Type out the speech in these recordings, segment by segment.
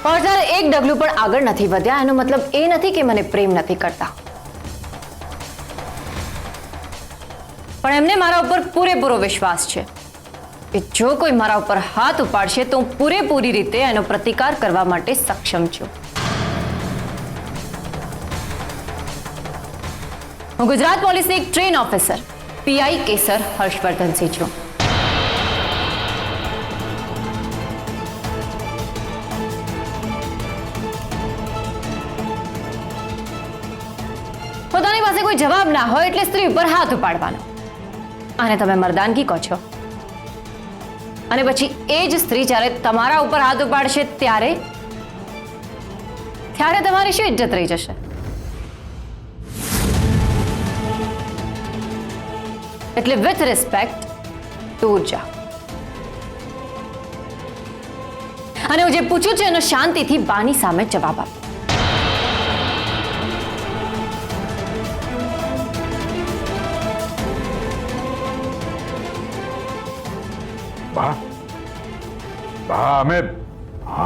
ફોજદાર એક ડગલું પણ આગળ નથી વધ્યા એનો મતલબ એ નથી કે મને પ્રેમ નથી કરતા, પણ એમને મારા ઉપર પૂરેપૂરો વિશ્વાસ છે કે જો કોઈ મારા ઉપર હાથ ઉપાડશે તો હું પૂરેપૂરી રીતે એનો પ્રતિકાર કરવા માટે સક્ષમ છું. હું ગુજરાત પોલીસની એક ટ્રેન ઓફિસર પીઆઈ કેસર હર્ષવર્ધનસિંહ છું. પોતાની પાસે કોઈ જવાબ ના હોય એટલે સ્ત્રી ઉપર હાથ ઉપાડવાનો, અને તમે મર્દાનગી કહો છો. અને પછી એ જ સ્ત્રી જ્યારે તમારા ઉપર હાથ ઉપાડશે ત્યારે તમારી શું ઇજ્જત રહી જશે? એટલે વિથ રિસ્પેક્ટ દૂર જા. અને હું જે પૂછું છું એનો શાંતિથી બાની સામે જવાબ આપ.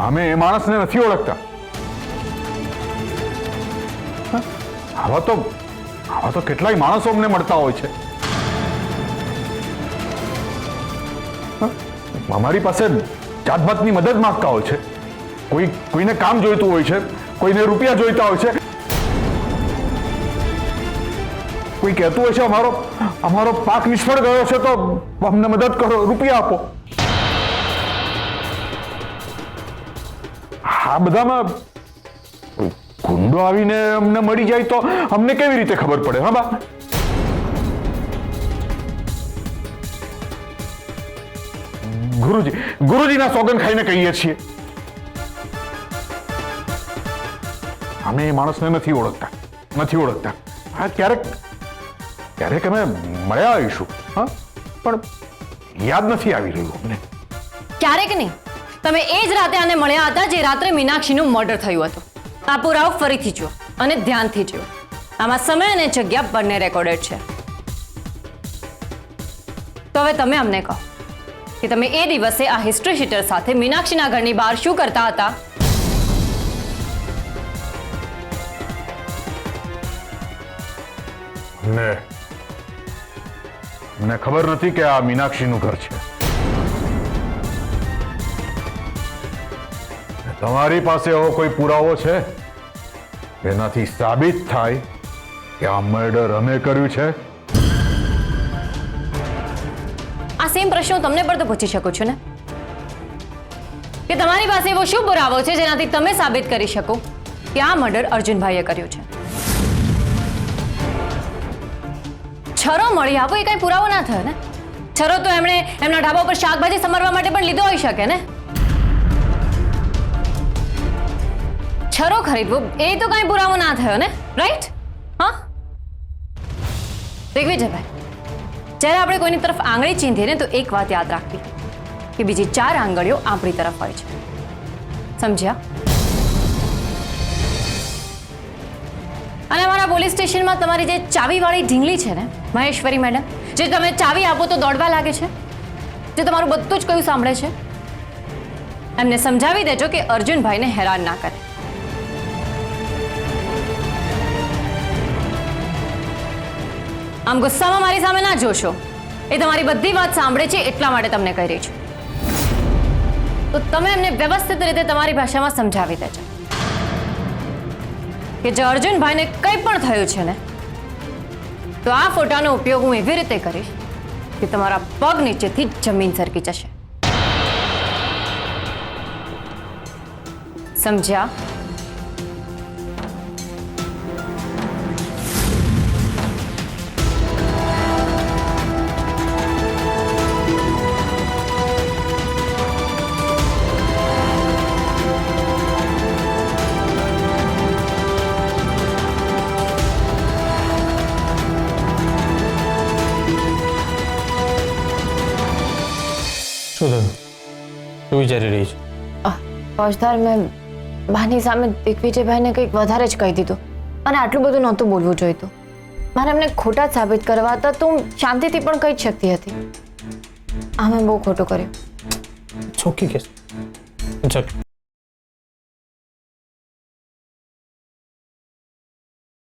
અમે એ માણસને નથી ઓળખતા. આવા તો કેટલાય માણસો અમને મળતા હોય છે. અમારી પાસે જાતભાતની મદદ માંગતા હોય છે. કોઈને કામ જોઈતું હોય છે, કોઈને રૂપિયા જોઈતા હોય છે, કોઈ કહેતું હોય છે અમારો પાક નિષ્ફળ ગયો છે તો અમને મદદ કરો, રૂપિયા આપો. આ બધામાં ગુંડો આવીને અમને મળી જાય તો અમને કેવી રીતે ખબર પડે? હા બા, ગુરુજીના સોગન ખાઈને કહીએ છીએ. અમે એ માણસને નથી ઓળખતા. હા, ક્યારેક અમે મળ્યા આવીશું, હા, પણ યાદ નથી આવી રહ્યું અમને. ક્યારેક નહીં, તમે એ જ રાતે આને મળ્યા હતા જે રાત્રે મીનાક્ષીનું મર્ડર થયું હતું. આ પુરાવો ફરીથી જુઓ અને ધ્યાનથી જુઓ. આમાં સમય અને જગ્યા બંને રેકોર્ડેડ છે. તો હવે તમે અમને કહો કે તમે એ દિવસે આ હિસ્ટ્રી શીટર સાથે મીનાક્ષીના ઘરની બહાર શું કરતા હતા? મને ખબર નથી કે આ મીનાક્ષીનું ઘર છે. તમારી પાસે એવો કોઈ પુરાવો છે એનાથી સાબિત થાય કે આ મર્ડર અમે કર્યું છે? આ સેમ પ્રશ્ન હું તમને પણ તો પૂછી શકું છું ને, કે તમારી પાસે એવો શું પુરાવો છે જેનાથી તમે સાબિત કરી શકો કે આ મર્ડર અર્જુનભાઈએ કર્યું છે? છરો મળી આવો એ કઈ પુરાવો ના થયો ને. છરો તો એમણે એમના ઢાબા પર શાકભાજી સમારવા માટે પણ લીધો હોઈ શકે ને. છરો ખરીદવો એ તો કઈ પુરાવો ના થયો ને, રાઈટ? હા, દિગ્વિજયભાઈ, જ્યારે આપણે કોઈની તરફ આંગળી ચીંધીએ ને તો એક વાત યાદ રાખવી કે બીજી 4 આંગળીઓ આપણી તરફ હોય છે. સમજ્યા? અને અમારા પોલીસ સ્ટેશનમાં તમારી જે ચાવીવાળી ઢીંગલી છે ને મહેશ્વરી મેડમ, જે તમે ચાવી આપો તો દોડવા લાગે છે, જે તમારું બધું જ કયું સાંભળે છે, એમને સમજાવી દેજો કે અર્જુનભાઈને હેરાન ના કરે. આમ ગુસ્સામાં મારી સામે ના જોશો. એ તમારી બધી વાત સાંભળે છે એટલા માટે તમને કહી રહી છું. તો તમે એમને વ્યવસ્થિત રીતે તમારી ભાષામાં સમજાવી દેજો કે જો અર્જુનભાઈને કંઈ પણ થયું છે ને તો આ ફોટાનો ઉપયોગ હું એવી રીતે કરીશ કે તમારા પગ નીચેથી જમીન સરકી જશે. સમજ્યા? શું થયું? શું વિચારી રહી છે? ફોજદાર, મેં બાની સામે દિગ્વિજયભાઈને કંઈક વધારે જ કહી દીધું અને આટલું બધું નહોતું બોલવું જોઈતું. મારે એમને ખોટા જ સાબિત કરવા હતા તો હું શાંતિથી પણ કહી જ શકતી હતી. આ મેં બહુ ખોટું કર્યું. ચોખ્ખી કેસ.